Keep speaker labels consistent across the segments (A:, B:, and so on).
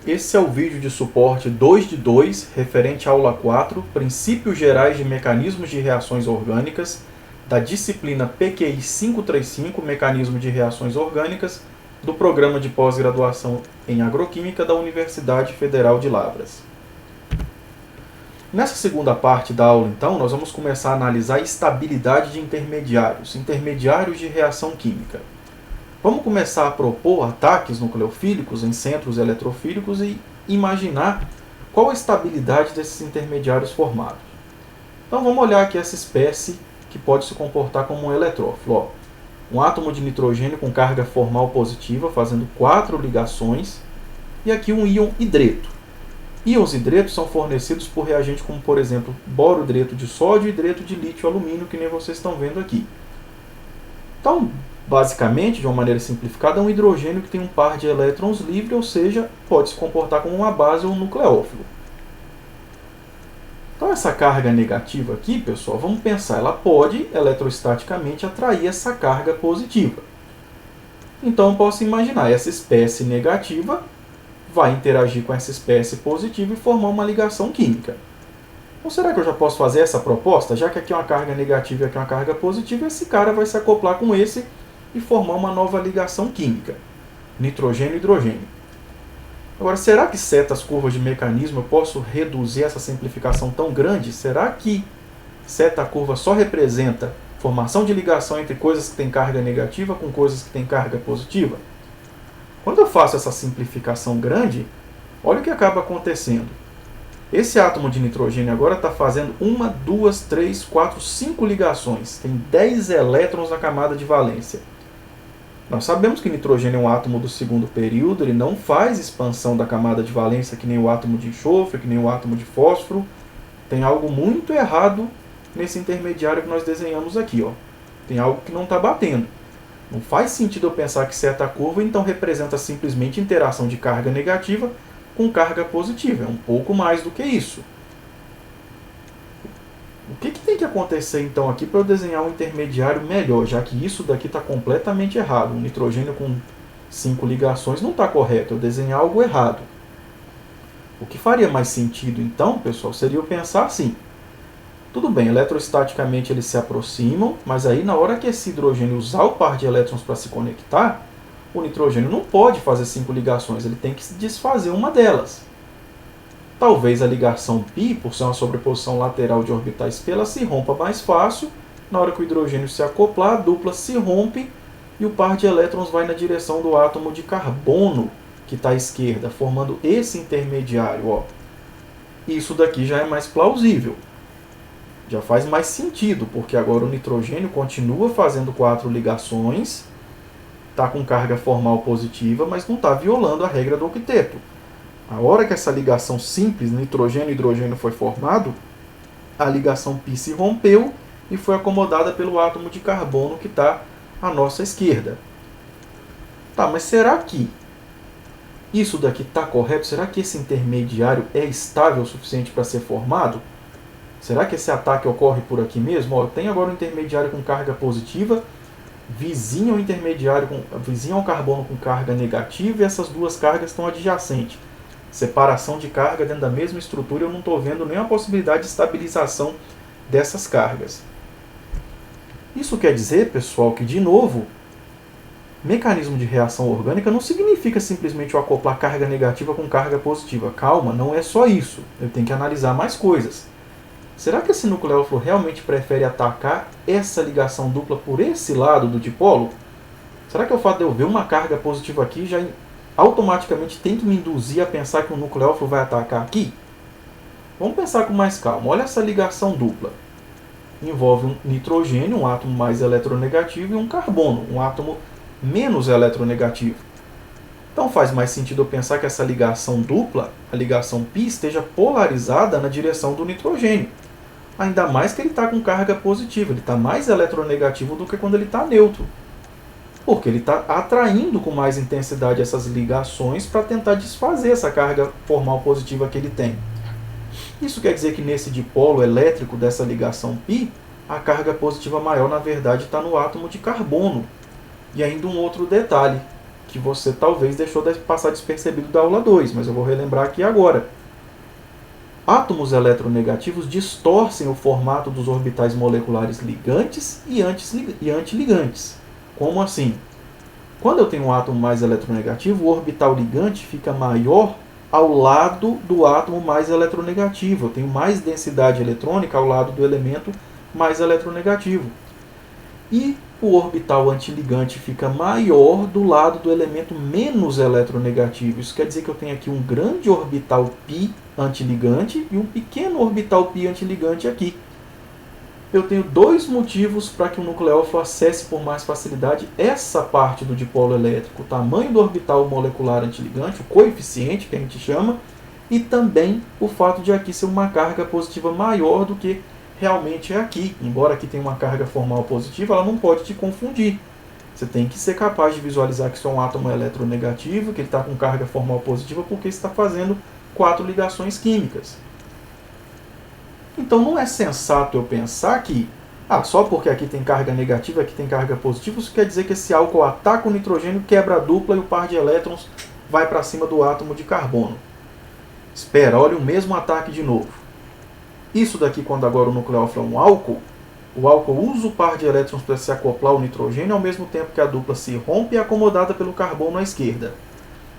A: Esse é o vídeo de suporte 2 de 2, referente à aula 4, Princípios Gerais de Mecanismos de Reações Orgânicas, da disciplina PQI 535, Mecanismo de Reações Orgânicas, do Programa de Pós-Graduação em Agroquímica da Universidade Federal de Lavras. Nessa segunda parte da aula, então, nós vamos começar a analisar a estabilidade de intermediários, intermediários de reação química. Vamos começar a propor ataques nucleofílicos em centros eletrofílicos e imaginar qual a estabilidade desses intermediários formados. Então vamos olhar aqui essa espécie que pode se comportar como um eletrófilo. Ó, um átomo de nitrogênio com carga formal positiva, fazendo 4 ligações, e aqui um íon hidreto. Íons hidretos são fornecidos por reagentes como, por exemplo, boro-hidreto de sódio e hidreto de lítio-alumínio, que nem vocês estão vendo aqui. Então, basicamente, de uma maneira simplificada, é um hidrogênio que tem um par de elétrons livre, ou seja, pode se comportar como uma base ou um nucleófilo. Então, essa carga negativa aqui, pessoal, vamos pensar, ela pode eletrostaticamente atrair essa carga positiva. Então, eu posso imaginar, essa espécie negativa vai interagir com essa espécie positiva e formar uma ligação química. Então, será que eu já posso fazer essa proposta? Já que aqui é uma carga negativa e aqui é uma carga positiva, esse cara vai se acoplar com esse e formar uma nova ligação química. Nitrogênio e hidrogênio. Agora, será que certas curvas de mecanismo eu posso reduzir essa simplificação tão grande? Será que certa curva só representa formação de ligação entre coisas que têm carga negativa com coisas que têm carga positiva? Quando eu faço essa simplificação grande, olha o que acaba acontecendo. Esse átomo de nitrogênio agora está fazendo 1, 2, 3, 4, 5 ligações. Tem 10 elétrons na camada de valência. Nós sabemos que nitrogênio é um átomo do segundo período, ele não faz expansão da camada de valência que nem o átomo de enxofre, que nem o átomo de fósforo. Tem algo muito errado nesse intermediário que nós desenhamos aqui. Ó. Tem algo que não está batendo. Não faz sentido eu pensar que certa curva então representa simplesmente interação de carga negativa com carga positiva. É um pouco mais do que isso. O que tem que acontecer então aqui para eu desenhar um intermediário melhor, já que isso daqui está completamente errado. Um nitrogênio com 5 ligações não está correto, eu desenhar algo errado. O que faria mais sentido então, pessoal, seria eu pensar assim. Tudo bem, eletrostaticamente eles se aproximam, mas aí na hora que esse hidrogênio usar o par de elétrons para se conectar, o nitrogênio não pode fazer 5 ligações, ele tem que se desfazer uma delas. Talvez a ligação π, por ser uma sobreposição lateral de orbitais π, ela se rompa mais fácil. Na hora que o hidrogênio se acoplar, a dupla se rompe e o par de elétrons vai na direção do átomo de carbono, que está à esquerda, formando esse intermediário. Ó. Isso daqui já é mais plausível. Já faz mais sentido, porque agora o nitrogênio continua fazendo 4 ligações, está com carga formal positiva, mas não está violando a regra do octeto. A hora que essa ligação simples, nitrogênio-hidrogênio, foi formado, a ligação π se rompeu e foi acomodada pelo átomo de carbono que está à nossa esquerda. Tá, mas será que isso daqui está correto? Será que esse intermediário é estável o suficiente para ser formado? Será que esse ataque ocorre por aqui mesmo? Ó, tem agora um intermediário com carga positiva, vizinho ao carbono com carga negativa, e essas duas cargas estão adjacentes. Separação de carga dentro da mesma estrutura, eu não estou vendo nenhuma possibilidade de estabilização dessas cargas. Isso quer dizer, pessoal, que, de novo, mecanismo de reação orgânica não significa simplesmente eu acoplar carga negativa com carga positiva. Calma, não é só isso. Eu tenho que analisar mais coisas. Será que esse nucleófilo realmente prefere atacar essa ligação dupla por esse lado do dipolo? Será que o fato de eu ver uma carga positiva aqui já automaticamente tem que me induzir a pensar que o nucleófilo vai atacar aqui? Vamos pensar com mais calma. Olha essa ligação dupla. Envolve um nitrogênio, um átomo mais eletronegativo, e um carbono, um átomo menos eletronegativo. Então faz mais sentido eu pensar que essa ligação dupla, a ligação π, esteja polarizada na direção do nitrogênio. Ainda mais que ele está com carga positiva, ele está mais eletronegativo do que quando ele está neutro. Porque ele está atraindo com mais intensidade essas ligações para tentar desfazer essa carga formal positiva que ele tem. Isso quer dizer que nesse dipolo elétrico dessa ligação π, a carga positiva maior, na verdade, está no átomo de carbono. E ainda um outro detalhe, que você talvez deixou de passar despercebido da aula 2, mas eu vou relembrar aqui agora. Átomos eletronegativos distorcem o formato dos orbitais moleculares ligantes e antiligantes. Como assim? Quando eu tenho um átomo mais eletronegativo, o orbital ligante fica maior ao lado do átomo mais eletronegativo. Eu tenho mais densidade eletrônica ao lado do elemento mais eletronegativo. E o orbital antiligante fica maior do lado do elemento menos eletronegativo. Isso quer dizer que eu tenho aqui um grande orbital π antiligante e um pequeno orbital π antiligante aqui. Eu tenho dois motivos para que o nucleófilo acesse por mais facilidade essa parte do dipolo elétrico: o tamanho do orbital molecular antiligante, o coeficiente que a gente chama, e também o fato de aqui ser uma carga positiva maior do que realmente é aqui. Embora aqui tenha uma carga formal positiva, ela não pode te confundir. Você tem que ser capaz de visualizar que isso é um átomo eletronegativo, que ele está com carga formal positiva, porque está fazendo 4 ligações químicas. Então não é sensato eu pensar que só porque aqui tem carga negativa, aqui tem carga positiva, isso quer dizer que esse álcool ataca o nitrogênio, quebra a dupla e o par de elétrons vai para cima do átomo de carbono. Espera, olha o mesmo ataque de novo. Isso daqui, quando agora o nucleófilo é um álcool, o álcool usa o par de elétrons para se acoplar ao nitrogênio, ao mesmo tempo que a dupla se rompe e é acomodada pelo carbono à esquerda.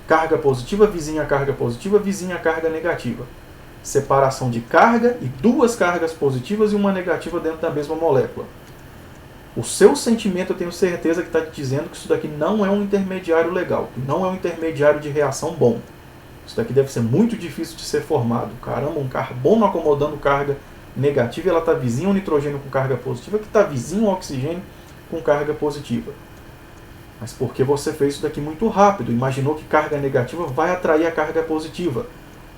A: Carga positiva, vizinha carga positiva, vizinha carga negativa. Separação de carga e 2 cargas positivas e uma negativa dentro da mesma molécula. O seu sentimento, eu tenho certeza que está te dizendo que isso daqui não é um intermediário legal, que não é um intermediário de reação bom. Isso daqui deve ser muito difícil de ser formado. Caramba, um carbono acomodando carga negativa e ela está vizinha ao nitrogênio com carga positiva, que está vizinho ao oxigênio com carga positiva. Mas porque você fez isso daqui muito rápido, imaginou que carga negativa vai atrair a carga positiva.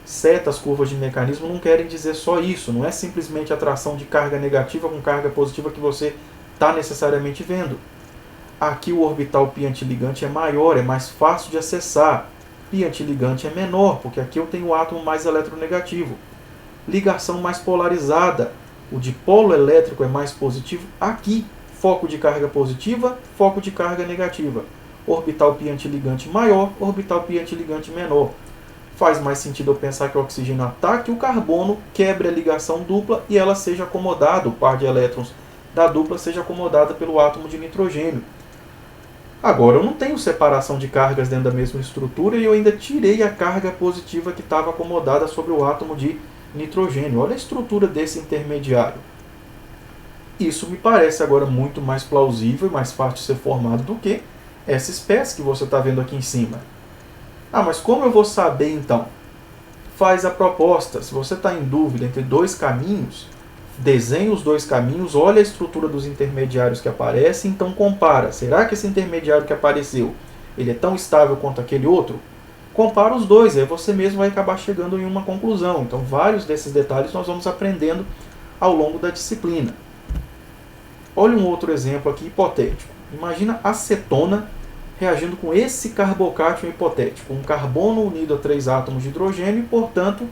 A: Certas curvas de mecanismo não querem dizer só isso, não é simplesmente atração de carga negativa com carga positiva que você está necessariamente vendo. Aqui o orbital π antiligante é maior, é mais fácil de acessar. Π antiligante é menor, porque aqui eu tenho o átomo mais eletronegativo. Ligação mais polarizada, o dipolo elétrico é mais positivo aqui. Foco de carga positiva, foco de carga negativa. Orbital π antiligante maior, orbital π antiligante menor. Faz mais sentido eu pensar que o oxigênio ataque o carbono, quebre a ligação dupla e ela seja acomodada, o par de elétrons da dupla seja acomodada pelo átomo de nitrogênio. Agora, eu não tenho separação de cargas dentro da mesma estrutura e eu ainda tirei a carga positiva que estava acomodada sobre o átomo de nitrogênio. Olha a estrutura desse intermediário. Isso me parece agora muito mais plausível e mais fácil de ser formado do que essa espécie que você está vendo aqui em cima. Mas como eu vou saber então? Faz a proposta. Se você está em dúvida entre 2 caminhos, desenhe os 2 caminhos, olha a estrutura dos intermediários que aparecem, então compara. Será que esse intermediário que apareceu, ele é tão estável quanto aquele outro? Compara os dois, aí você mesmo vai acabar chegando em uma conclusão. Então vários desses detalhes nós vamos aprendendo ao longo da disciplina. Olha um outro exemplo aqui hipotético. Imagina acetona reagindo com esse carbocátion hipotético, um carbono unido a 3 átomos de hidrogênio e, portanto,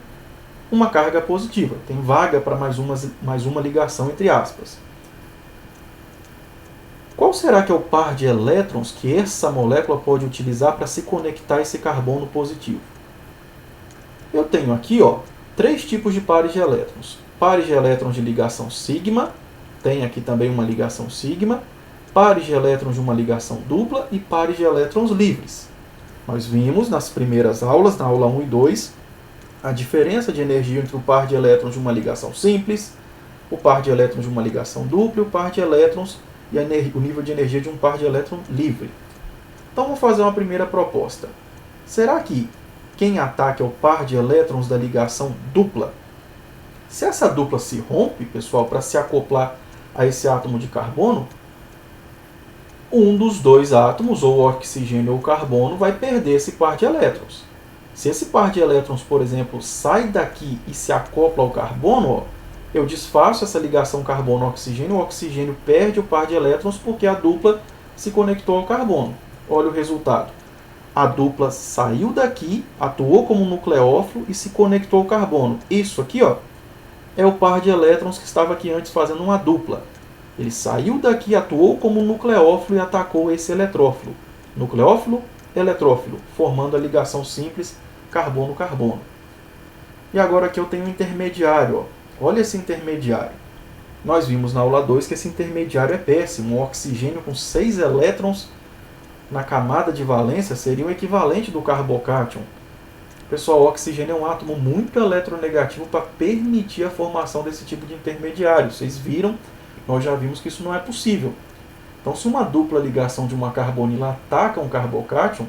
A: uma carga positiva. Tem vaga para mais uma ligação entre aspas. Qual será que é o par de elétrons que essa molécula pode utilizar para se conectar a esse carbono positivo? Eu tenho aqui 3 tipos de pares de elétrons. Pares de elétrons de ligação sigma, tem aqui também uma ligação sigma, pares de elétrons de uma ligação dupla e pares de elétrons livres. Nós vimos nas primeiras aulas, na aula 1 e 2, a diferença de energia entre o par de elétrons de uma ligação simples, o par de elétrons de uma ligação dupla e o par de elétrons e o nível de energia de um par de elétron livre. Então vamos fazer uma primeira proposta. Será que quem ataca é o par de elétrons da ligação dupla? Se essa dupla se rompe, pessoal, para se acoplar a esse átomo de carbono, um dos 2 átomos, ou o oxigênio ou o carbono, vai perder esse par de elétrons. Se esse par de elétrons, por exemplo, sai daqui e se acopla ao carbono, eu desfaço essa ligação carbono-oxigênio, o oxigênio perde o par de elétrons porque a dupla se conectou ao carbono. Olha o resultado. A dupla saiu daqui, atuou como um nucleófilo e se conectou ao carbono. Isso aqui é o par de elétrons que estava aqui antes fazendo uma dupla. Ele saiu daqui, atuou como um nucleófilo e atacou esse eletrófilo. Nucleófilo, eletrófilo, formando a ligação simples carbono-carbono. E agora aqui eu tenho um intermediário. Ó. Olha esse intermediário. Nós vimos na aula 2 que esse intermediário é péssimo. Um oxigênio com 6 elétrons na camada de valência seria o equivalente do carbocátion. Pessoal, o oxigênio é um átomo muito eletronegativo para permitir a formação desse tipo de intermediário. Vocês viram? Nós já vimos que isso não é possível. Então, se uma dupla ligação de uma carbonila ataca um carbocátion,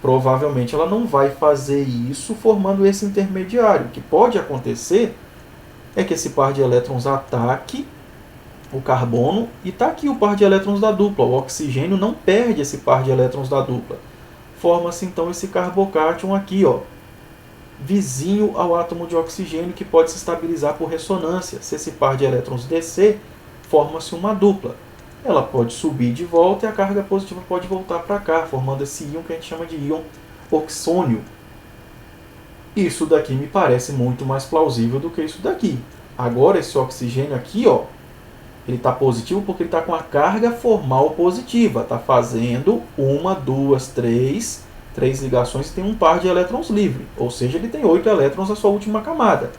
A: provavelmente ela não vai fazer isso formando esse intermediário. O que pode acontecer é que esse par de elétrons ataque o carbono e está aqui o par de elétrons da dupla. O oxigênio não perde esse par de elétrons da dupla. Forma-se então esse carbocátion aqui, ó, vizinho ao átomo de oxigênio, que pode se estabilizar por ressonância. Se esse par de elétrons descer, forma-se uma dupla. Ela pode subir de volta e a carga positiva pode voltar para cá, formando esse íon que a gente chama de íon oxônio. Isso daqui me parece muito mais plausível do que isso daqui. Agora esse oxigênio aqui, ó, ele está positivo porque ele está com a carga formal positiva. Está fazendo 1, 2, 3 ligações e tem um par de elétrons livre. Ou seja, ele tem 8 elétrons na sua última camada.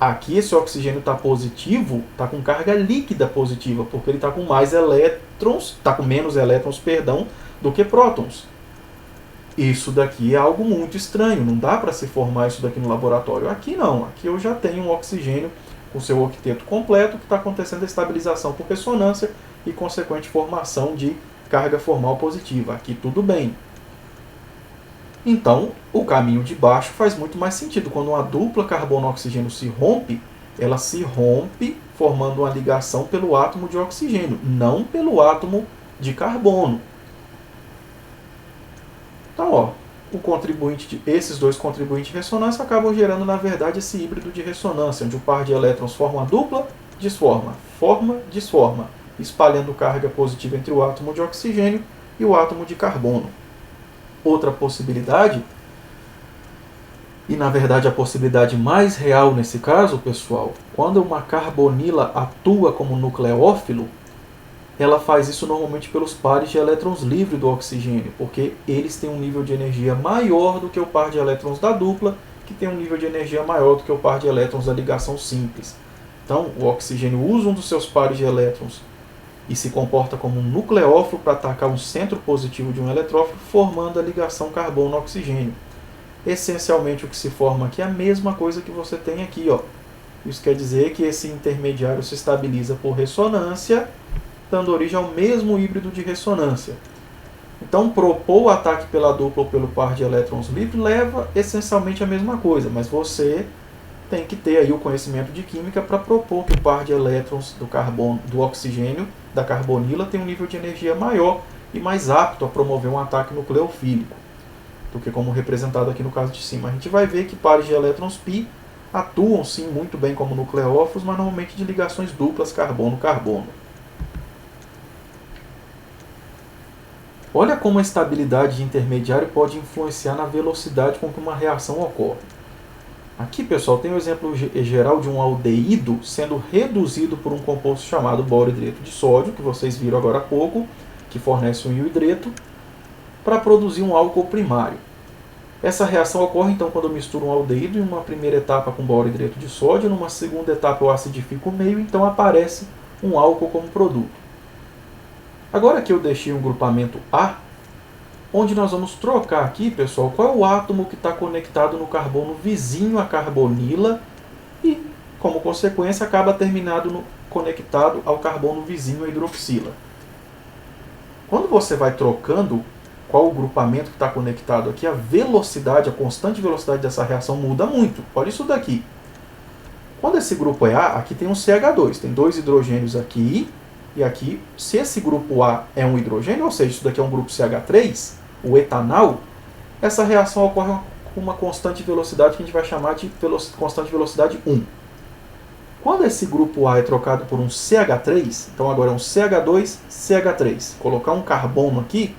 A: Aqui esse oxigênio está positivo, está com carga líquida positiva, porque ele está com mais elétrons, está com menos elétrons, perdão, do que prótons. Isso daqui é algo muito estranho, não dá para se formar isso daqui no laboratório. Aqui não, aqui eu já tenho um oxigênio com seu octeto completo, que está acontecendo a estabilização por ressonância e consequente formação de carga formal positiva. Aqui tudo bem. Então, o caminho de baixo faz muito mais sentido. Quando uma dupla carbono-oxigênio se rompe, ela se rompe formando uma ligação pelo átomo de oxigênio, não pelo átomo de carbono. Então, ó, esses dois contribuintes de ressonância acabam gerando, na verdade, esse híbrido de ressonância, onde o par de elétrons forma uma dupla, desforma, forma, desforma, espalhando carga positiva entre o átomo de oxigênio e o átomo de carbono. Outra possibilidade, e na verdade a possibilidade mais real nesse caso, pessoal, quando uma carbonila atua como nucleófilo, ela faz isso normalmente pelos pares de elétrons livres do oxigênio, porque eles têm um nível de energia maior do que o par de elétrons da dupla, que tem um nível de energia maior do que o par de elétrons da ligação simples. Então, o oxigênio usa um dos seus pares de elétrons e se comporta como um nucleófilo para atacar um centro positivo de um eletrófilo, formando a ligação carbono-oxigênio. Essencialmente, o que se forma aqui é a mesma coisa que você tem aqui, ó. Isso quer dizer que esse intermediário se estabiliza por ressonância, dando origem ao mesmo híbrido de ressonância. Então, propor o ataque pela dupla ou pelo par de elétrons livre leva essencialmente a mesma coisa, mas você tem que ter aí o conhecimento de química para propor que o par de elétrons do carbono, do oxigênio, da carbonila, tem um nível de energia maior e mais apto a promover um ataque nucleofílico do que como representado aqui no caso de cima. A gente vai ver que pares de elétrons π atuam sim muito bem como nucleófilos, mas normalmente de ligações duplas carbono-carbono. Olha como a estabilidade de intermediário pode influenciar na velocidade com que uma reação ocorre. Aqui, pessoal, tem o exemplo geral de um aldeído sendo reduzido por um composto chamado borohidreto de sódio, que vocês viram agora há pouco, que fornece um iohidreto, para produzir um álcool primário. Essa reação ocorre, então, quando eu misturo um aldeído em uma primeira etapa com borohidreto de sódio, numa segunda etapa eu acidifico o meio, então aparece um álcool como produto. Agora que eu deixei um grupamento A, onde nós vamos trocar aqui, pessoal, qual é o átomo que está conectado no carbono vizinho à carbonila e, como consequência, acaba conectado ao carbono vizinho à hidroxila. Quando você vai trocando qual o grupamento que está conectado aqui, a velocidade, a constante velocidade dessa reação muda muito. Olha isso daqui. Quando esse grupo é A, aqui tem um CH2, tem 2 hidrogênios aqui e aqui. Se esse grupo A é um hidrogênio, ou seja, isso daqui é um grupo CH3, o etanal, essa reação ocorre com uma constante velocidade que a gente vai chamar de constante velocidade 1. Quando esse grupo A é trocado por um CH3, então agora é um CH2, CH3, colocar um carbono aqui,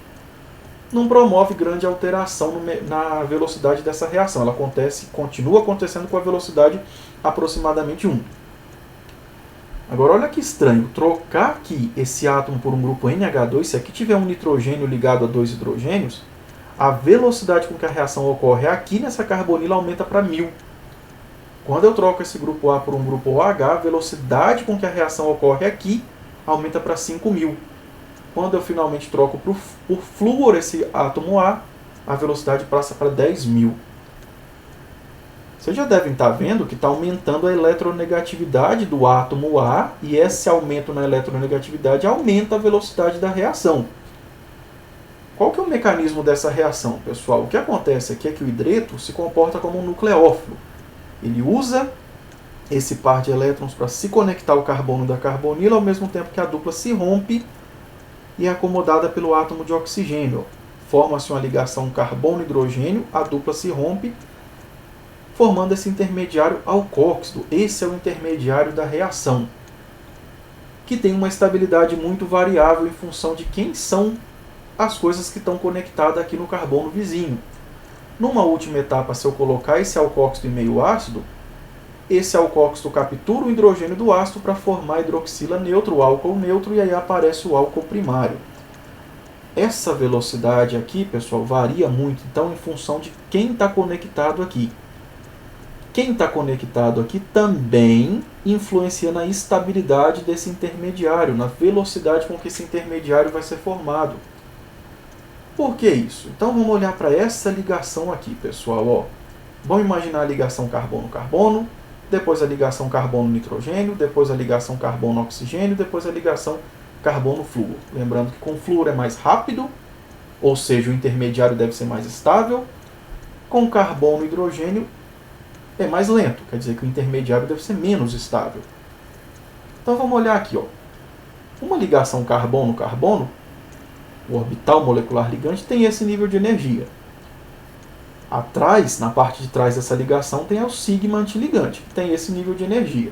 A: não promove grande alteração na velocidade dessa reação. Ela continua acontecendo com a velocidade aproximadamente 1. Agora olha que estranho, trocar aqui esse átomo por um grupo NH2, se aqui tiver um nitrogênio ligado a 2 hidrogênios, a velocidade com que a reação ocorre aqui nessa carbonila aumenta para 1000. Quando eu troco esse grupo A por um grupo OH, a velocidade com que a reação ocorre aqui aumenta para 5000. Quando eu finalmente troco por flúor esse átomo A, a velocidade passa para 10.000. Vocês já devem estar vendo que está aumentando a eletronegatividade do átomo A, e esse aumento na eletronegatividade aumenta a velocidade da reação. Qual que é o mecanismo dessa reação, pessoal? O que acontece aqui é que o hidreto se comporta como um nucleófilo. Ele usa esse par de elétrons para se conectar ao carbono da carbonila, ao mesmo tempo que a dupla se rompe e é acomodada pelo átomo de oxigênio. Forma-se uma ligação carbono-hidrogênio, a dupla se rompe, formando esse intermediário alcóxido. Esse é o intermediário da reação, que tem uma estabilidade muito variável em função de quem são as coisas que estão conectadas aqui no carbono vizinho. Numa última etapa, se eu colocar esse alcóxido em meio ácido, esse alcóxido captura o hidrogênio do ácido para formar hidroxila neutro, o álcool neutro, e aí aparece o álcool primário. Essa velocidade aqui, pessoal, varia muito, então, em função de quem está conectado aqui. Quem está conectado aqui também influencia na estabilidade desse intermediário, na velocidade com que esse intermediário vai ser formado. Por que isso? Então vamos olhar para essa ligação aqui, pessoal. Ó. Vamos imaginar a ligação carbono-carbono, depois a ligação carbono-nitrogênio, depois a ligação carbono-oxigênio, depois a ligação carbono-flúor. Lembrando que com flúor é mais rápido, ou seja, o intermediário deve ser mais estável. Com carbono-hidrogênio é mais lento, quer dizer que o intermediário deve ser menos estável. Então vamos olhar aqui. Ó. Uma ligação carbono-carbono, o orbital molecular ligante, tem esse nível de energia. Atrás, na parte de trás dessa ligação, tem o sigma antiligante, que tem esse nível de energia.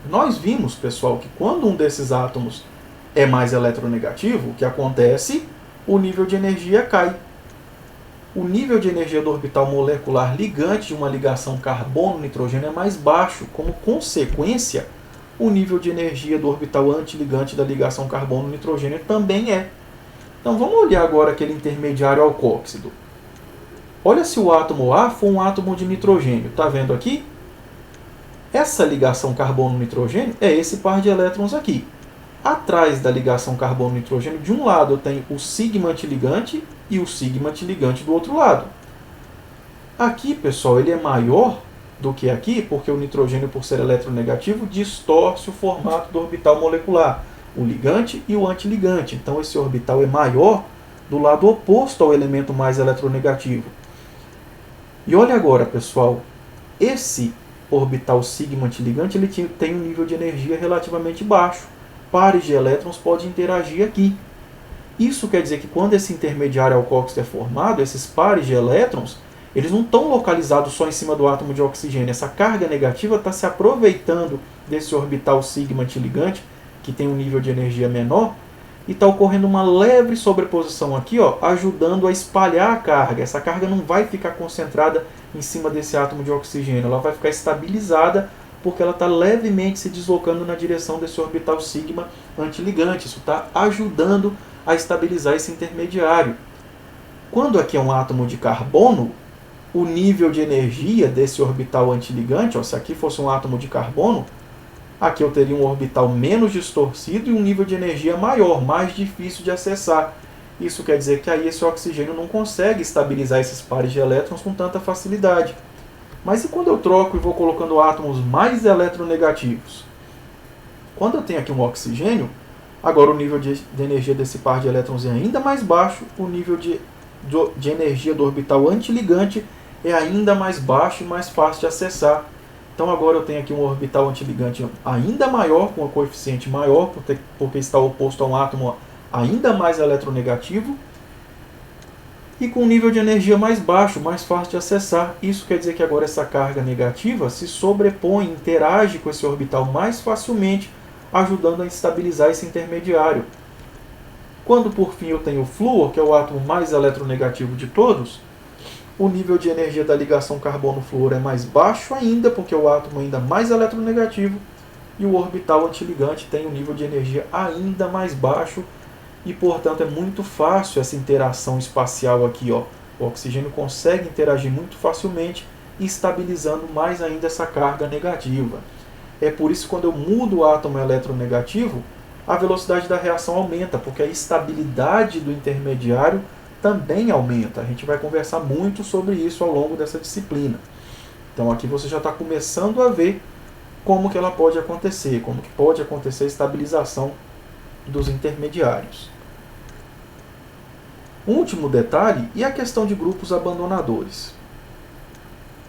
A: Nós vimos, pessoal, que quando um desses átomos é mais eletronegativo, o que acontece? O nível de energia cai. O nível de energia do orbital molecular ligante de uma ligação carbono-nitrogênio é mais baixo. Como consequência, o nível de energia do orbital antiligante da ligação carbono-nitrogênio também é. Então vamos olhar agora aquele intermediário alcóxido. Olha se o átomo A for um átomo de nitrogênio. Está vendo aqui? Essa ligação carbono-nitrogênio é esse par de elétrons aqui. Atrás da ligação carbono-nitrogênio, de um lado eu tenho o sigma antiligante e o sigma antiligante do outro lado. Aqui, pessoal, ele é maior do que aqui, porque o nitrogênio, por ser eletronegativo, distorce o formato do orbital molecular, o ligante e o antiligante. Então esse orbital é maior do lado oposto ao elemento mais eletronegativo. E olha agora, pessoal, esse orbital sigma antiligante ele tem um nível de energia relativamente baixo. Pares de elétrons podem interagir aqui. Isso quer dizer que quando esse intermediário alcóxido é formado, esses pares de elétrons, eles não estão localizados só em cima do átomo de oxigênio. Essa carga negativa está se aproveitando desse orbital sigma antiligante, que tem um nível de energia menor, e está ocorrendo uma leve sobreposição aqui, ó, ajudando a espalhar a carga. Essa carga não vai ficar concentrada em cima desse átomo de oxigênio, ela vai ficar estabilizada porque ela está levemente se deslocando na direção desse orbital sigma antiligante. Isso está ajudando a estabilizar esse intermediário. Quando aqui é um átomo de carbono, o nível de energia desse orbital antiligante, ó, se aqui fosse um átomo de carbono, aqui eu teria um orbital menos distorcido e um nível de energia maior, mais difícil de acessar. Isso quer dizer que aí esse oxigênio não consegue estabilizar esses pares de elétrons com tanta facilidade. Mas e quando eu troco e vou colocando átomos mais eletronegativos? Quando eu tenho aqui um oxigênio, agora o nível de energia desse par de elétrons é ainda mais baixo, o nível de energia do orbital antiligante é ainda mais baixo e mais fácil de acessar. Então agora eu tenho aqui um orbital antiligante ainda maior, com um coeficiente maior, porque está oposto a um átomo ainda mais eletronegativo, e com um nível de energia mais baixo, mais fácil de acessar. Isso quer dizer que agora essa carga negativa se sobrepõe, interage com esse orbital mais facilmente, ajudando a estabilizar esse intermediário. Quando por fim eu tenho o flúor, que é o átomo mais eletronegativo de todos, o nível de energia da ligação carbono-flúor é mais baixo ainda, porque o átomo é ainda mais eletronegativo, e o orbital antiligante tem um nível de energia ainda mais baixo, e, portanto, é muito fácil essa interação espacial aqui, ó. O oxigênio consegue interagir muito facilmente, estabilizando mais ainda essa carga negativa. É por isso que quando eu mudo o átomo eletronegativo, a velocidade da reação aumenta, porque a estabilidade do intermediário também aumenta. A gente vai conversar muito sobre isso ao longo dessa disciplina. Então aqui você já está começando a ver como que ela pode acontecer, como que pode acontecer a estabilização dos intermediários. Um último detalhe, e a questão de grupos abandonadores.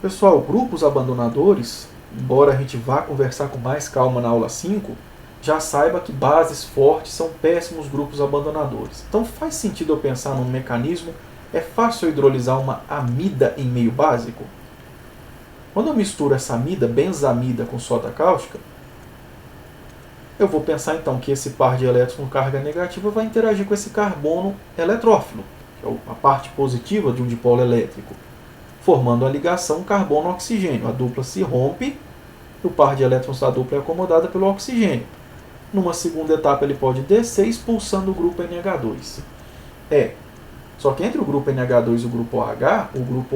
A: Pessoal, grupos abandonadores, embora a gente vá conversar com mais calma na aula 5, já saiba que bases fortes são péssimos grupos abandonadores. Então faz sentido eu pensar num mecanismo, é fácil hidrolisar uma amida em meio básico? Quando eu misturo essa amida, benzamida, com soda cáustica, eu vou pensar então que esse par de elétrons com carga negativa vai interagir com esse carbono eletrófilo, que é a parte positiva de um dipolo elétrico, formando a ligação carbono-oxigênio. A dupla se rompe, o par de elétrons da dupla é acomodada pelo oxigênio. Numa segunda etapa ele pode descer expulsando o grupo NH2. Só que entre o grupo NH2 e o grupo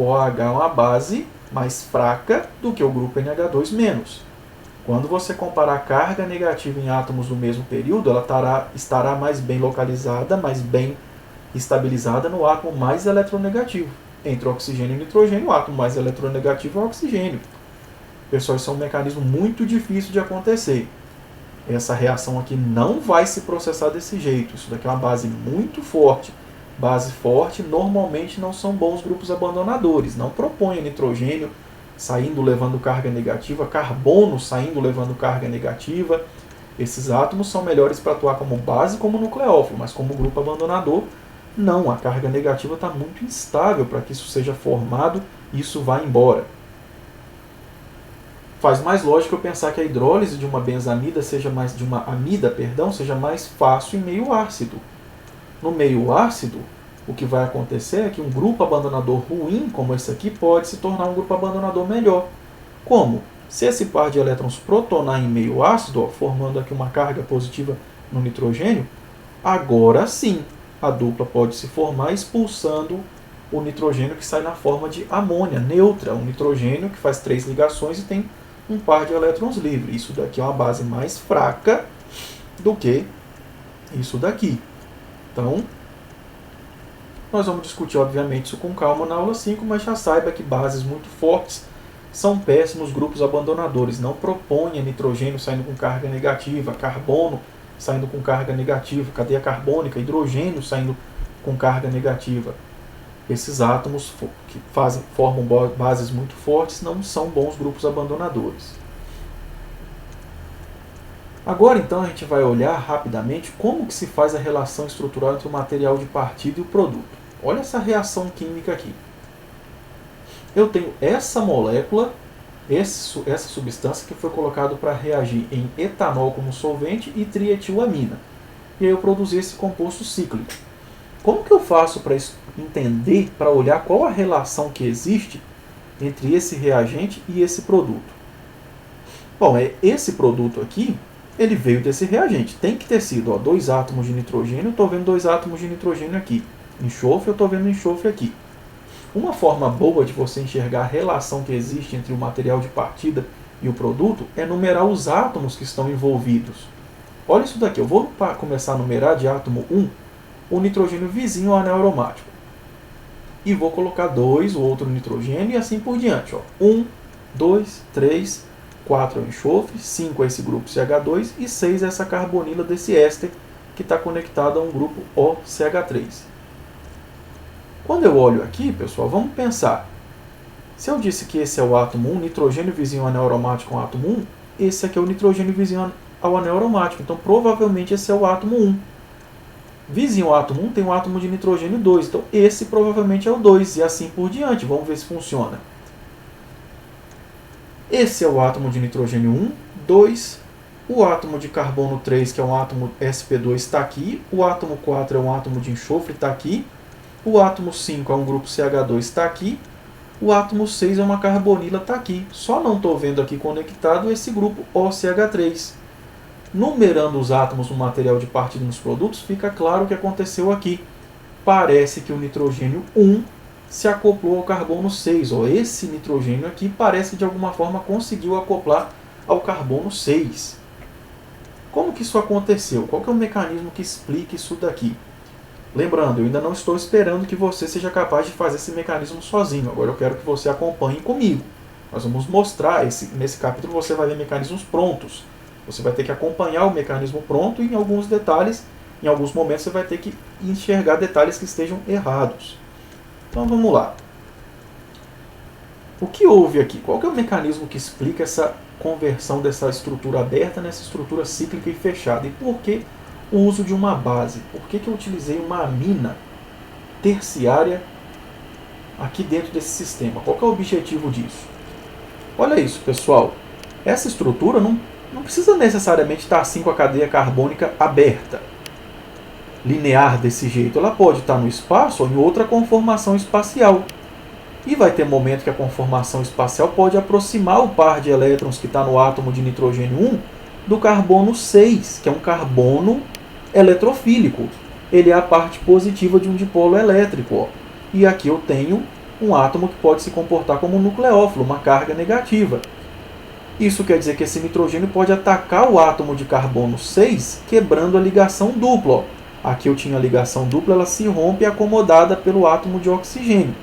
A: OH é uma base mais fraca do que o grupo NH2-. Quando você comparar a carga negativa em átomos do mesmo período, ela estará mais bem localizada, mais bem estabilizada no átomo mais eletronegativo. Entre oxigênio e nitrogênio, o átomo mais eletronegativo é o oxigênio. Pessoal, isso é um mecanismo muito difícil de acontecer. Essa reação aqui não vai se processar desse jeito. Isso daqui é uma base muito forte. Base forte normalmente não são bons grupos abandonadores. Não propõe nitrogênio saindo levando carga negativa, carbono saindo levando carga negativa. Esses átomos são melhores para atuar como base e como nucleófilo, mas como grupo abandonador, não. A carga negativa está muito instável para que isso seja formado e isso vá embora. Faz mais lógico eu pensar que a hidrólise de uma benzamida seja mais fácil em meio ácido. No meio ácido, o que vai acontecer é que um grupo abandonador ruim, como esse aqui, pode se tornar um grupo abandonador melhor. Como? Se esse par de elétrons protonar em meio ácido, ó, formando aqui uma carga positiva no nitrogênio, agora sim a dupla pode se formar expulsando o nitrogênio que sai na forma de amônia neutra, um nitrogênio que faz 3 ligações e tem um par de elétrons livres. Isso daqui é uma base mais fraca do que isso daqui. Então, nós vamos discutir, obviamente, isso com calma na aula 5, mas já saiba que bases muito fortes são péssimos grupos abandonadores. Não proponha nitrogênio saindo com carga negativa, carbono saindo com carga negativa, cadeia carbônica, hidrogênio saindo com carga negativa. Esses átomos que formam bases muito fortes não são bons grupos abandonadores. Agora, então, a gente vai olhar rapidamente como que se faz a relação estrutural entre o material de partida e o produto. Olha essa reação química aqui. Eu tenho essa molécula, essa substância que foi colocada para reagir em etanol como solvente e trietilamina. E aí eu produzi esse composto cíclico. Como que eu faço para entender, para olhar qual a relação que existe entre esse reagente e esse produto? Bom, esse produto aqui, ele veio desse reagente. Tem que ter sido 2 átomos de nitrogênio, eu estou vendo 2 átomos de nitrogênio aqui. Enxofre, eu estou vendo enxofre aqui. Uma forma boa de você enxergar a relação que existe entre o material de partida e o produto é numerar os átomos que estão envolvidos. Olha isso daqui, eu vou começar a numerar de átomo 1 o nitrogênio vizinho ao anel aromático. E vou colocar 2, o outro nitrogênio, e assim por diante. 1, 2, 3, 4 é o enxofre, 5 é esse grupo CH2 e 6 é essa carbonila desse éster que está conectado a um grupo OCH3. Quando eu olho aqui, pessoal, vamos pensar. Se eu disse que esse é o átomo 1, nitrogênio vizinho ao anel aromático é o átomo 1, esse aqui é o nitrogênio vizinho ao anel aromático. Então, provavelmente, esse é o átomo 1. Vizinho ao átomo 1 tem um átomo de nitrogênio 2. Então, esse provavelmente é o 2. E assim por diante. Vamos ver se funciona. Esse é o átomo de nitrogênio 1, 2. O átomo de carbono 3, que é um átomo sp2, está aqui. O átomo 4 é um átomo de enxofre, está aqui. O átomo 5 é um grupo CH2, está aqui. O átomo 6 é uma carbonila, está aqui. Só não estou vendo aqui conectado esse grupo OCH3. numerando os átomos no material de partida nos produtos, fica claro o que aconteceu aqui. Parece que o nitrogênio 1 se acoplou ao carbono 6. Ó, esse nitrogênio aqui parece que de alguma forma conseguiu acoplar ao carbono 6. Como que isso aconteceu? Qual que é o mecanismo que explica isso daqui? Lembrando, eu ainda não estou esperando que você seja capaz de fazer esse mecanismo sozinho. Agora eu quero que você acompanhe comigo. Nós vamos mostrar, nesse capítulo você vai ver mecanismos prontos. Você vai ter que acompanhar o mecanismo pronto e em alguns detalhes, em alguns momentos você vai ter que enxergar detalhes que estejam errados. Então vamos lá. O que houve aqui? Qual que é o mecanismo que explica essa conversão dessa estrutura aberta nessa estrutura cíclica e fechada? E por que o uso de uma base? Por que eu utilizei uma amina terciária aqui dentro desse sistema? Qual que é o objetivo disso? Olha isso, pessoal. Essa estrutura não precisa necessariamente estar assim com a cadeia carbônica aberta, linear desse jeito. Ela pode estar no espaço ou em outra conformação espacial. E vai ter momento que a conformação espacial pode aproximar o par de elétrons que está no átomo de nitrogênio 1 do carbono 6, que é um carbono eletrofílico. Ele é a parte positiva de um dipolo elétrico. Ó. E aqui eu tenho um átomo que pode se comportar como um nucleófilo, uma carga negativa. Isso quer dizer que esse nitrogênio pode atacar o átomo de carbono 6, quebrando a ligação dupla. Ó. Aqui eu tinha a ligação dupla, ela se rompe acomodada pelo átomo de oxigênio.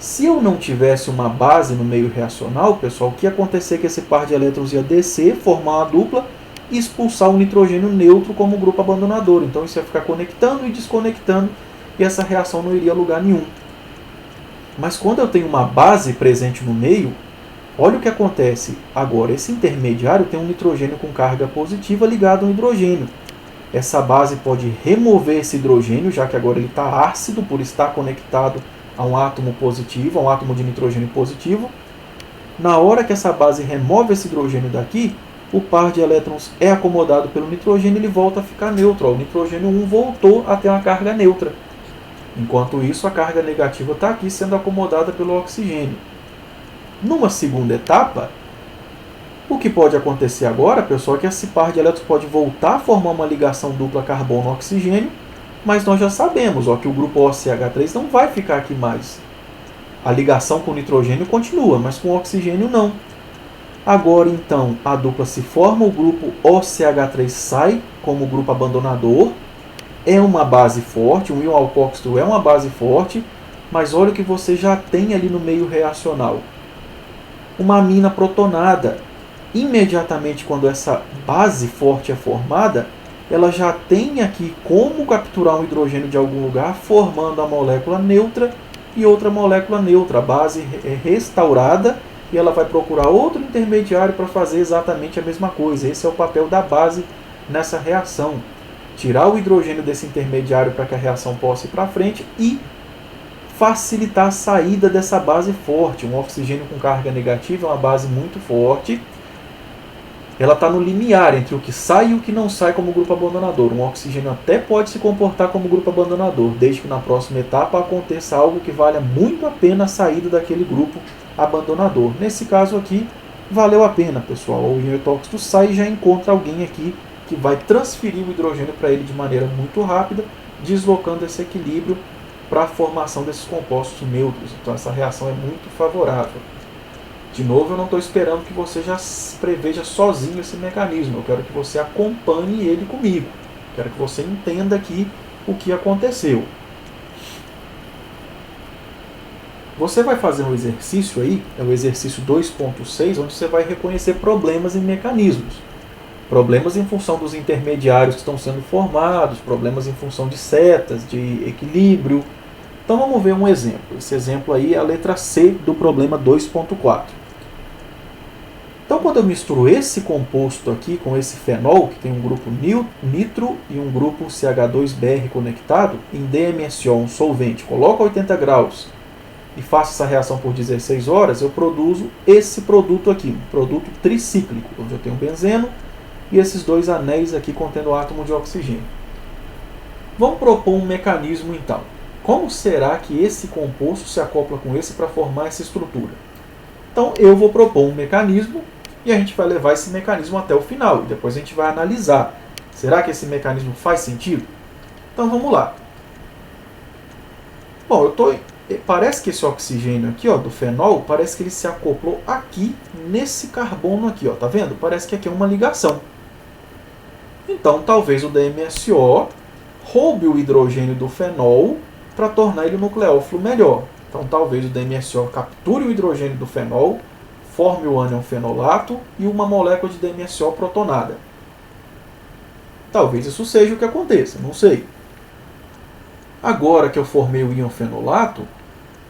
A: Se eu não tivesse uma base no meio reacional, pessoal, o que ia acontecer é que esse par de elétrons ia descer, formar uma dupla e expulsar o nitrogênio neutro como grupo abandonador. Então isso ia ficar conectando e desconectando e essa reação não iria a lugar nenhum. Mas quando eu tenho uma base presente no meio, olha o que acontece. Agora, esse intermediário tem um nitrogênio com carga positiva ligado a um hidrogênio. Essa base pode remover esse hidrogênio, já que agora ele está ácido por estar conectado a um átomo positivo, a um átomo de nitrogênio positivo. Na hora que essa base remove esse hidrogênio daqui, o par de elétrons é acomodado pelo nitrogênio e ele volta a ficar neutro. O nitrogênio 1 voltou a ter uma carga neutra. Enquanto isso, a carga negativa está aqui sendo acomodada pelo oxigênio. Numa segunda etapa, o que pode acontecer agora, pessoal, é que esse par de elétrons pode voltar a formar uma ligação dupla carbono-oxigênio, mas nós já sabemos que o grupo OCH3 não vai ficar aqui mais. A ligação com o nitrogênio continua, mas com o oxigênio não. Agora, então, a dupla se forma, o grupo OCH3 sai como grupo abandonador, é uma base forte, o íon alcoóxido é uma base forte, mas olha o que você já tem ali no meio reacional. Uma amina protonada. Imediatamente quando essa base forte é formada, ela já tem aqui como capturar um hidrogênio de algum lugar, formando a molécula neutra e outra molécula neutra. A base é restaurada e ela vai procurar outro intermediário para fazer exatamente a mesma coisa. Esse é o papel da base nessa reação. Tirar o hidrogênio desse intermediário para que a reação possa ir para frente e facilitar a saída dessa base forte. Um oxigênio com carga negativa é uma base muito forte. Ela está no limiar entre o que sai e o que não sai como grupo abandonador. Um oxigênio até pode se comportar como grupo abandonador, desde que na próxima etapa aconteça algo que valha muito a pena a saída daquele grupo abandonador. Nesse caso aqui, valeu a pena, pessoal. O íon tóxico sai e já encontra alguém aqui que vai transferir o hidrogênio para ele de maneira muito rápida, deslocando esse equilíbrio para a formação desses compostos neutros. Então essa reação é muito favorável. De novo, eu não estou esperando que você já preveja sozinho esse mecanismo. Eu quero que você acompanhe ele comigo. Quero que você entenda aqui o que aconteceu. Você vai fazer um exercício aí, é o exercício 2.6, onde você vai reconhecer problemas em mecanismos. Problemas em função dos intermediários que estão sendo formados, problemas em função de setas, de equilíbrio. Então vamos ver um exemplo. Esse exemplo aí é a letra C do problema 2.4. Então quando eu misturo esse composto aqui com esse fenol, que tem um grupo nitro e um grupo CH2Br conectado, em DMSO, um solvente, coloco a 80 graus e faço essa reação por 16 horas, eu produzo esse produto aqui, um produto tricíclico, onde eu tenho benzeno e esses dois anéis aqui contendo átomo de oxigênio. Vamos propor um mecanismo então. Como será que esse composto se acopla com esse para formar essa estrutura? Então eu vou propor um mecanismo E a gente vai levar esse mecanismo até o final, e depois a gente vai analisar. Será que esse mecanismo faz sentido? Então vamos lá. Bom, parece que esse oxigênio aqui, ó, do fenol, parece que ele se acoplou aqui nesse carbono aqui, ó, tá vendo? Parece que aqui é uma ligação. Então, talvez o DMSO roube o hidrogênio do fenol para tornar ele um nucleófilo melhor. Então, talvez o DMSO capture o hidrogênio do fenol, forme o ânion fenolato e uma molécula de DMSO protonada. Talvez isso seja o que aconteça, não sei. Agora que eu formei o íon fenolato,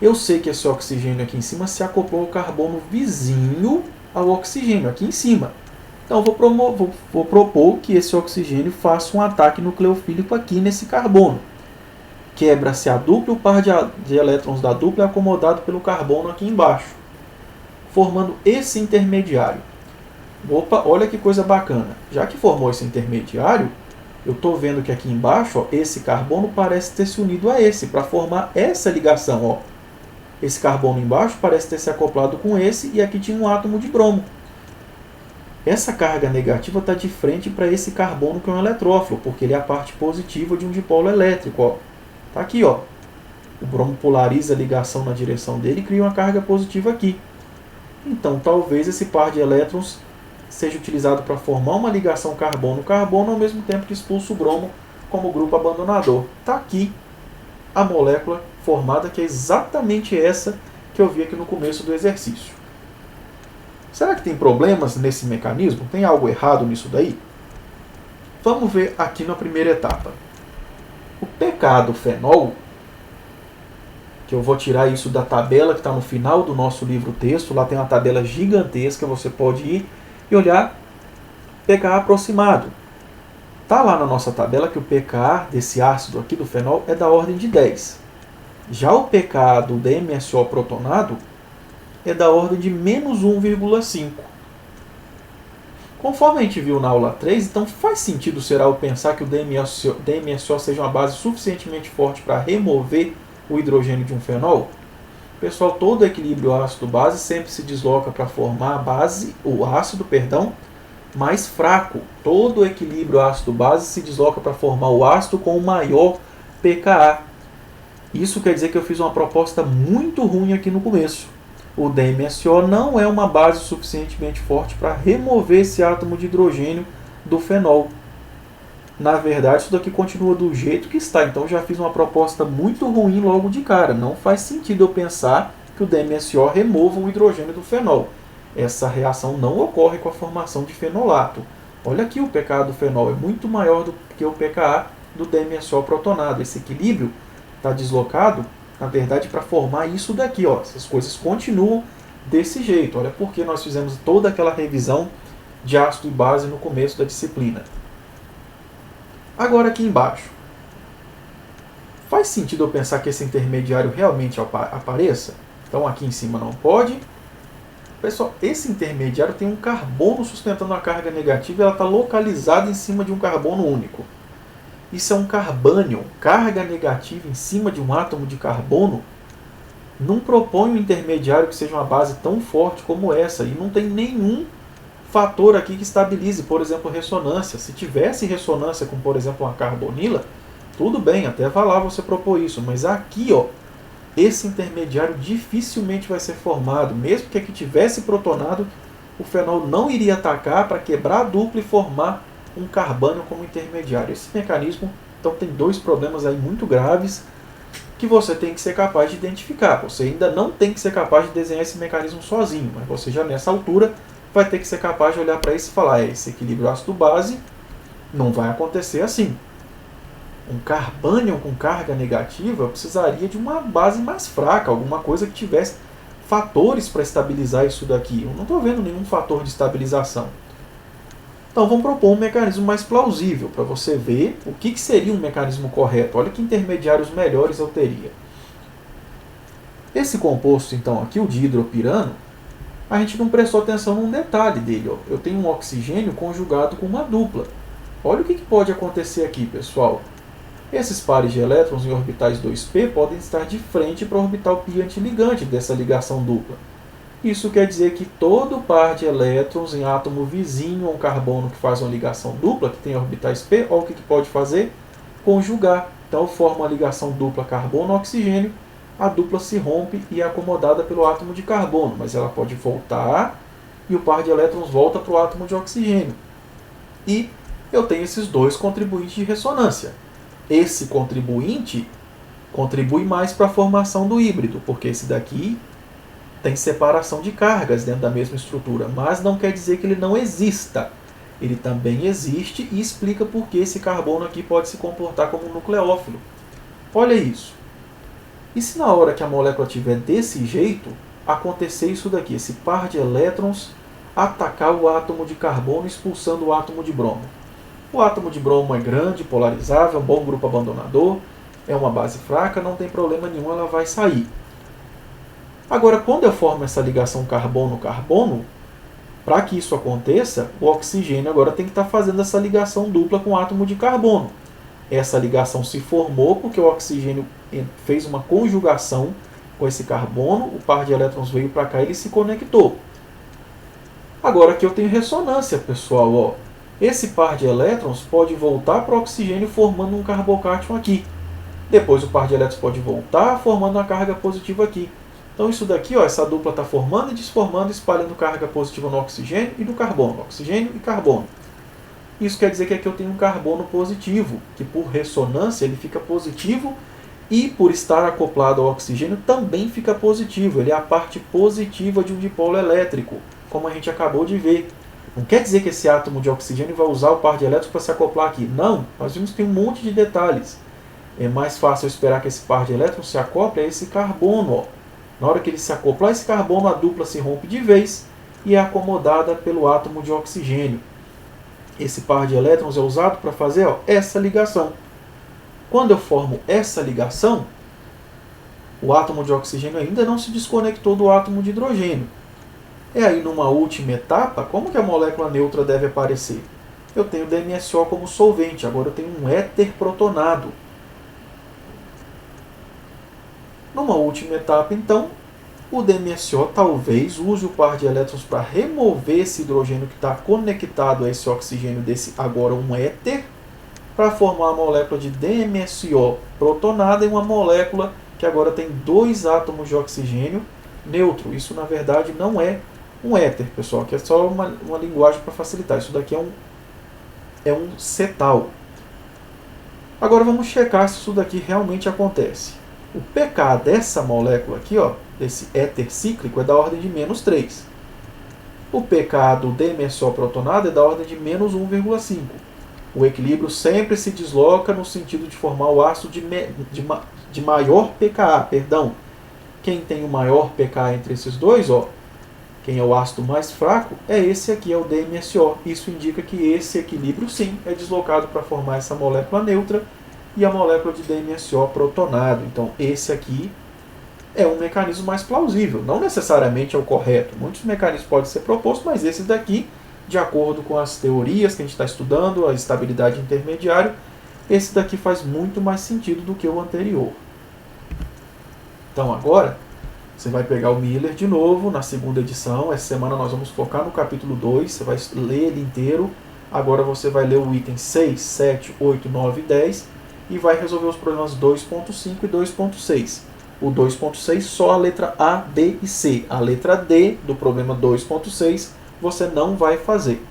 A: eu sei que esse oxigênio aqui em cima se acoplou ao carbono vizinho ao oxigênio aqui em cima. Então, vou propor que esse oxigênio faça um ataque nucleofílico aqui nesse carbono. Quebra-se a dupla, o par de elétrons da dupla é acomodado pelo carbono aqui embaixo, formando esse intermediário. Opa, olha que coisa bacana. Já que formou esse intermediário, eu estou vendo que aqui embaixo, ó, esse carbono parece ter se unido a esse, para formar essa ligação. Ó. Esse carbono embaixo parece ter se acoplado com esse, e aqui tinha um átomo de bromo. Essa carga negativa está de frente para esse carbono que é um eletrófilo, porque ele é a parte positiva de um dipolo elétrico. Está aqui. Ó. O bromo polariza a ligação na direção dele e cria uma carga positiva aqui. Então, talvez esse par de elétrons seja utilizado para formar uma ligação carbono-carbono, ao mesmo tempo que expulsa o bromo como grupo abandonador. Está aqui a molécula formada, que é exatamente essa que eu vi aqui no começo do exercício. Será que tem problemas nesse mecanismo? Tem algo errado nisso daí? Vamos ver aqui na primeira etapa. O pK do fenol, que eu vou tirar isso da tabela que está no final do nosso livro-texto, lá tem uma tabela gigantesca, você pode ir e olhar pK aproximado. Está lá na nossa tabela que o pK desse ácido aqui do fenol é da ordem de 10. Já o pK do DMSO protonado é da ordem de menos 1,5. Conforme a gente viu na aula 3, então faz sentido, será, eu pensar que o DMSO seja uma base suficientemente forte para remover o hidrogênio de um fenol? Pessoal, todo equilíbrio ácido-base sempre se desloca para formar o ácido mais fraco. Todo equilíbrio ácido-base se desloca para formar o ácido com o maior pKa. Isso quer dizer que eu fiz uma proposta muito ruim aqui no começo. O DMSO não é uma base suficientemente forte para remover esse átomo de hidrogênio do fenol. Na verdade, isso daqui continua do jeito que está. Então, já fiz uma proposta muito ruim logo de cara. Não faz sentido eu pensar que o DMSO remova o hidrogênio do fenol. Essa reação não ocorre com a formação de fenolato. Olha aqui, o pKa do fenol é muito maior do que o pKa do DMSO protonado. Esse equilíbrio está deslocado, na verdade, para formar isso daqui. Ó. Essas coisas continuam desse jeito. Olha porque nós fizemos toda aquela revisão de ácido e base no começo da disciplina. Agora aqui embaixo. Faz sentido eu pensar que esse intermediário realmente apareça? Então aqui em cima não pode. Pessoal, esse intermediário tem um carbono sustentando a carga negativa e ela está localizada em cima de um carbono único. Isso é um carbânion, carga negativa em cima de um átomo de carbono. Não propõe um intermediário que seja uma base tão forte como essa. E não tem nenhum fator aqui que estabilize, por exemplo, ressonância. Se tivesse ressonância com, por exemplo, uma carbonila, tudo bem, até vai lá você propor isso. Mas aqui, ó, esse intermediário dificilmente vai ser formado. Mesmo que aqui tivesse protonado, o fenol não iria atacar para quebrar a dupla e formar um carbânion como intermediário. Esse mecanismo, então, tem dois problemas aí muito graves que você tem que ser capaz de identificar. Você ainda não tem que ser capaz de desenhar esse mecanismo sozinho, mas você já nessa altura vai ter que ser capaz de olhar para isso e falar, esse equilíbrio ácido-base não vai acontecer assim. Um carbânion com carga negativa precisaria de uma base mais fraca, alguma coisa que tivesse fatores para estabilizar isso daqui. Eu não estou vendo nenhum fator de estabilização. Então vamos propor um mecanismo mais plausível para você ver o que seria um mecanismo correto. Olha que intermediários melhores eu teria. Esse composto, então, aqui, o dihidropirano, a gente não prestou atenção num detalhe dele. Ó. Eu tenho um oxigênio conjugado com uma dupla. Olha o que pode acontecer aqui, pessoal. Esses pares de elétrons em orbitais 2p podem estar de frente para o orbital pi antiligante dessa ligação dupla. Isso quer dizer que todo par de elétrons em átomo vizinho a um carbono que faz uma ligação dupla, que tem orbitais p, olha o que pode fazer? Conjugar. Então, forma uma ligação dupla carbono-oxigênio, a dupla se rompe e é acomodada pelo átomo de carbono, mas ela pode voltar e o par de elétrons volta para o átomo de oxigênio. E eu tenho esses dois contribuintes de ressonância. Esse contribuinte contribui mais para a formação do híbrido, porque esse daqui tem separação de cargas dentro da mesma estrutura, mas não quer dizer que ele não exista. Ele também existe e explica por que esse carbono aqui pode se comportar como um nucleófilo. Olha isso. E se na hora que a molécula estiver desse jeito, acontecer isso daqui, esse par de elétrons atacar o átomo de carbono expulsando o átomo de bromo? O átomo de bromo é grande, polarizável, é um bom grupo abandonador, é uma base fraca, não tem problema nenhum, ela vai sair. Agora, quando eu formo essa ligação carbono-carbono, para que isso aconteça, o oxigênio agora tem que estar fazendo essa ligação dupla com o átomo de carbono. Essa ligação se formou porque o oxigênio fez uma conjugação com esse carbono, o par de elétrons veio para cá e ele se conectou. Agora aqui eu tenho ressonância, pessoal. Ó. Esse par de elétrons pode voltar para o oxigênio formando um carbocátion aqui. Depois o par de elétrons pode voltar formando uma carga positiva aqui. Então isso daqui, ó, essa dupla está formando e desformando, espalhando carga positiva no oxigênio e no carbono. Oxigênio e carbono. Isso quer dizer que aqui eu tenho um carbono positivo, que por ressonância ele fica positivo e por estar acoplado ao oxigênio também fica positivo. Ele é a parte positiva de um dipolo elétrico, como a gente acabou de ver. Não quer dizer que esse átomo de oxigênio vai usar o par de elétrons para se acoplar aqui. Não, nós vimos que tem um monte de detalhes. É mais fácil esperar que esse par de elétrons se acople a esse carbono. Ó. Na hora que ele se acoplar a esse carbono, a dupla se rompe de vez e é acomodada pelo átomo de oxigênio. Esse par de elétrons é usado para fazer essa ligação. Quando eu formo essa ligação, o átomo de oxigênio ainda não se desconectou do átomo de hidrogênio. E aí, numa última etapa, como que a molécula neutra deve aparecer? Eu tenho DMSO como solvente, agora eu tenho um éter protonado. Numa última etapa, então, o DMSO talvez use o par de elétrons para remover esse hidrogênio que está conectado a esse oxigênio desse agora um éter, para formar a molécula de DMSO protonada e uma molécula que agora tem dois átomos de oxigênio neutro. Isso, na verdade, não é um éter, pessoal, que é só uma linguagem para facilitar. Isso daqui é um cetal. Agora vamos checar se isso daqui realmente acontece. O pK dessa molécula aqui, ó, desse éter cíclico, é da ordem de -3. O pK do DMSO protonado é da ordem de -1,5. O equilíbrio sempre se desloca no sentido de formar o ácido de maior pKa. Perdão. Quem tem o maior pK entre esses dois, ó, quem é o ácido mais fraco, é esse aqui, é o DMSO. Isso indica que esse equilíbrio, sim, é deslocado para formar essa molécula neutra e a molécula de DMSO protonado. Então, esse aqui é um mecanismo mais plausível. Não necessariamente é o correto. Muitos mecanismos podem ser propostos, mas esse daqui, de acordo com as teorias que a gente está estudando, a estabilidade intermediária, esse daqui faz muito mais sentido do que o anterior. Então, agora, você vai pegar o Miller de novo, na segunda edição. Essa semana nós vamos focar no capítulo 2, você vai ler ele inteiro. Agora você vai ler o item 6, 7, 8, 9 e 10 e vai resolver os problemas 2.5 e 2.6. O 2.6 só a letra A, B e C. A letra D do problema 2.6 você não vai fazer.